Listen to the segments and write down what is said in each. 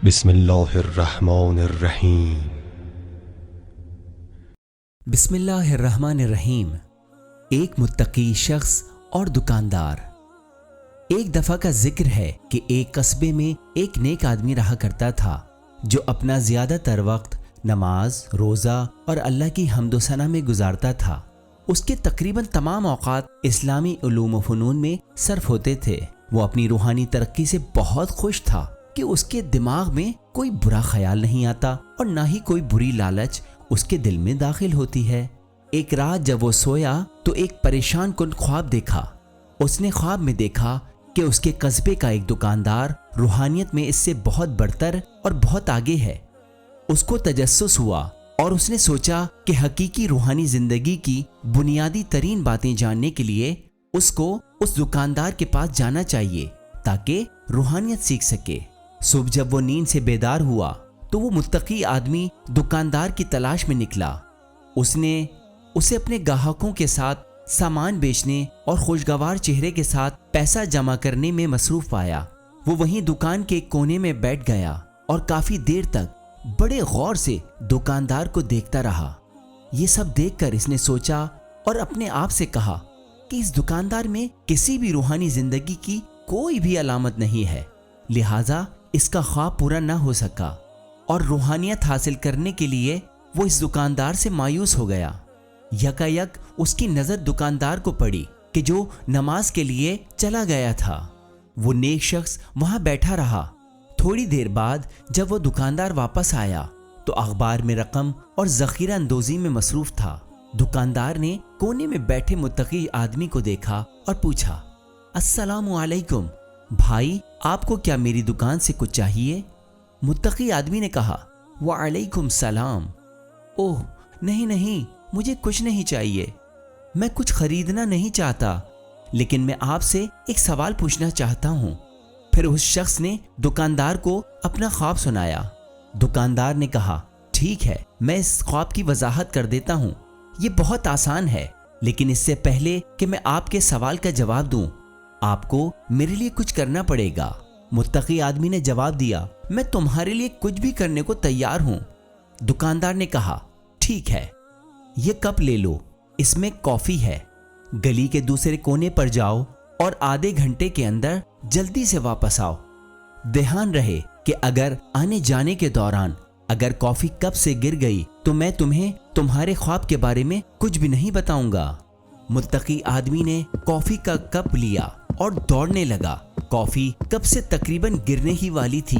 بسم اللہ الرحمن الرحیم۔ بسم اللہ الرحمن الرحیم۔ ایک متقی شخص اور دکاندار۔ ایک دفعہ کا ذکر ہے کہ ایک قصبے میں ایک نیک آدمی رہا کرتا تھا جو اپنا زیادہ تر وقت نماز، روزہ اور اللہ کی حمد و ثنا میں گزارتا تھا۔ اس کے تقریباً تمام اوقات اسلامی علوم و فنون میں صرف ہوتے تھے۔ وہ اپنی روحانی ترقی سے بہت خوش تھا کہ اس کے دماغ میں کوئی برا خیال نہیں آتا اور نہ ہی کوئی بری لالچ اس کے دل میں داخل ہوتی ہے۔ ایک رات جب وہ سویا تو ایک پریشان کن خواب دیکھا۔ اس نے خواب میں دیکھا کہ اس کے قصبے کا ایک دکاندار روحانیت میں اس سے بہت برتر اور بہت آگے ہے۔ اس کو تجسس ہوا اور اس نے سوچا کہ حقیقی روحانی زندگی کی بنیادی ترین باتیں جاننے کے لیے اس کو اس دکاندار کے پاس جانا چاہیے تاکہ روحانیت سیکھ سکے۔ صبح جب وہ نیند سے بیدار ہوا تو وہ متقی آدمی دکاندار کی تلاش میں نکلا۔ اس نے اسے اپنے گاہکوں کے ساتھ سامان بیچنے اور خوشگوار چہرے کے ساتھ پیسہ جمع کرنے میں مصروف پایا۔ وہ وہیں دکان کے ایک کونے میں بیٹھ گیا اور کافی دیر تک بڑے غور سے دکاندار کو دیکھتا رہا۔ یہ سب دیکھ کر اس نے سوچا اور اپنے آپ سے کہا کہ اس دکاندار میں کسی بھی روحانی زندگی کی کوئی بھی علامت نہیں ہے، لہٰذا اس کا خواب پورا نہ ہو سکا، اور روحانیت حاصل کرنے کے لیے وہ اس دکاندار سے مایوس ہو گیا۔ یکایک اس کی نظر دکاندار کو پڑی کہ جو نماز کے لیے چلا گیا تھا۔ وہ نیک شخص وہاں بیٹھا رہا۔ تھوڑی دیر بعد جب وہ دکاندار واپس آیا تو اخبار میں رقم اور ذخیرہ اندوزی میں مصروف تھا۔ دکاندار نے کونے میں بیٹھے متقی آدمی کو دیکھا اور پوچھا، السلام علیکم بھائی، آپ کو کیا میری دکان سے کچھ چاہیے؟ متقی آدمی نے کہا، وعلیکم السلام۔ اوہ نہیں، مجھے کچھ نہیں چاہیے، میں کچھ خریدنا نہیں چاہتا، لیکن میں آپ سے ایک سوال پوچھنا چاہتا ہوں۔ پھر اس شخص نے دکاندار کو اپنا خواب سنایا۔ دکاندار نے کہا، ٹھیک ہے، میں اس خواب کی وضاحت کر دیتا ہوں۔ یہ بہت آسان ہے، لیکن اس سے پہلے کہ میں آپ کے سوال کا جواب دوں آپ کو میرے لیے کچھ کرنا پڑے گا۔ متقی آدمی نے جواب دیا، میں تمہارے لیے کچھ بھی کرنے کو تیار ہوں۔ دکاندار نے کہا، ٹھیک ہے، یہ کپ لے لو، اس میں کافی ہے۔ گلی کے دوسرے کونے پر جاؤ اور آدھے گھنٹے کے اندر جلدی سے واپس آؤ۔ دھیان رہے کہ اگر آنے جانے کے دوران اگر کافی کپ سے گر گئی تو میں تمہیں تمہارے خواب کے بارے میں کچھ بھی نہیں بتاؤں گا۔ متقی آدمی نے کافی کا کپ لیا اور دوڑنے لگا۔ کافی کپ سے تقریباً گرنے ہی والی تھی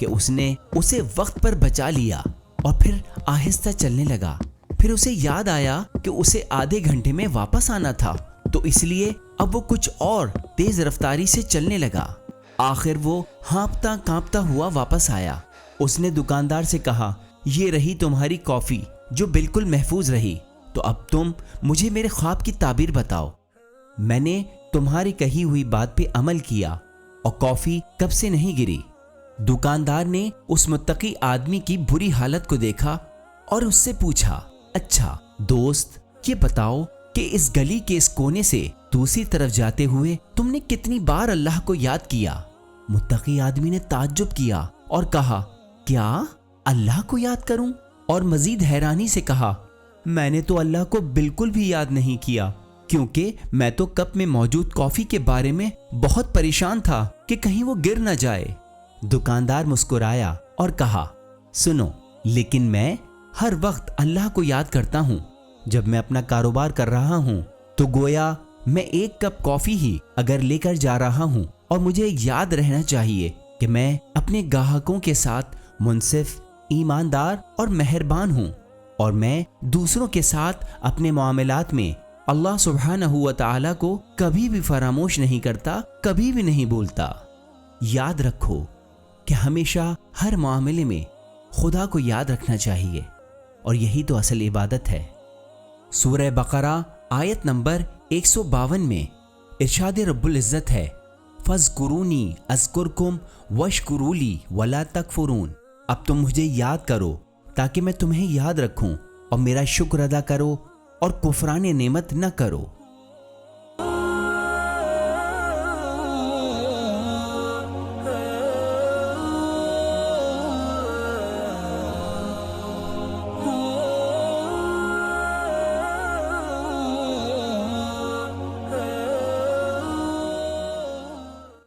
کہ اس نے اسے وقت پر بچا لیا اور پھر آہستہ چلنے لگا۔ پھر اسے یاد آیا کہ اسے آدھے گھنٹے میں واپس آنا تھا، تو اس لیے اب وہ کچھ اور تیز رفتاری سے چلنے لگا۔ آخر وہ ہانپتا کانپتا ہوا واپس آیا۔ اس نے دکاندار سے کہا، یہ رہی تمہاری کافی جو بالکل محفوظ رہی، تو اب تم مجھے میرے خواب کی تعبیر بتاؤ۔ میں نے تمہاری کہی ہوئی بات پہ عمل کیا اور کافی کب سے نہیں گری۔ دکاندار نے اس متقی آدمی کی بری حالت کو دیکھا اور اس سے پوچھا، اچھا دوست، یہ بتاؤ کہ اس گلی کے اس کونے سے دوسری طرف جاتے ہوئے تم نے کتنی بار اللہ کو یاد کیا؟ متقی آدمی نے تعجب کیا اور کہا، کیا اللہ کو یاد کروں؟ اور مزید حیرانی سے کہا، میں نے تو اللہ کو بالکل بھی یاد نہیں کیا، کیونکہ میں تو کپ میں موجود کافی کے بارے میں بہت پریشان تھا کہ کہیں وہ گر نہ جائے۔ دکاندار مسکرایا اور کہا، سنو، لیکن میں ہر وقت اللہ کو یاد کرتا ہوں۔ جب میں اپنا کاروبار کر رہا ہوں تو گویا میں ایک کپ کافی ہی اگر لے کر جا رہا ہوں، اور مجھے یاد رہنا چاہیے کہ میں اپنے گاہکوں کے ساتھ منصف، ایماندار اور مہربان ہوں، اور میں دوسروں کے ساتھ اپنے معاملات میں اللہ سبحانہ و تعالی کو کبھی بھی فراموش نہیں کرتا، کبھی بھی نہیں بھولتا۔ یاد رکھو کہ ہمیشہ ہر معاملے میں خدا کو یاد رکھنا چاہیے، اور یہی تو اصل عبادت ہے۔ سورہ بقرہ آیت نمبر 152 میں ارشاد رب العزت ہے، فاذکرونی اذکرکم واشکروا لی ولا تکفرون۔ اب تم مجھے یاد کرو تاکہ میں تمہیں یاد رکھوں، اور میرا شکر ادا کرو اور کفران نعمت نہ کرو۔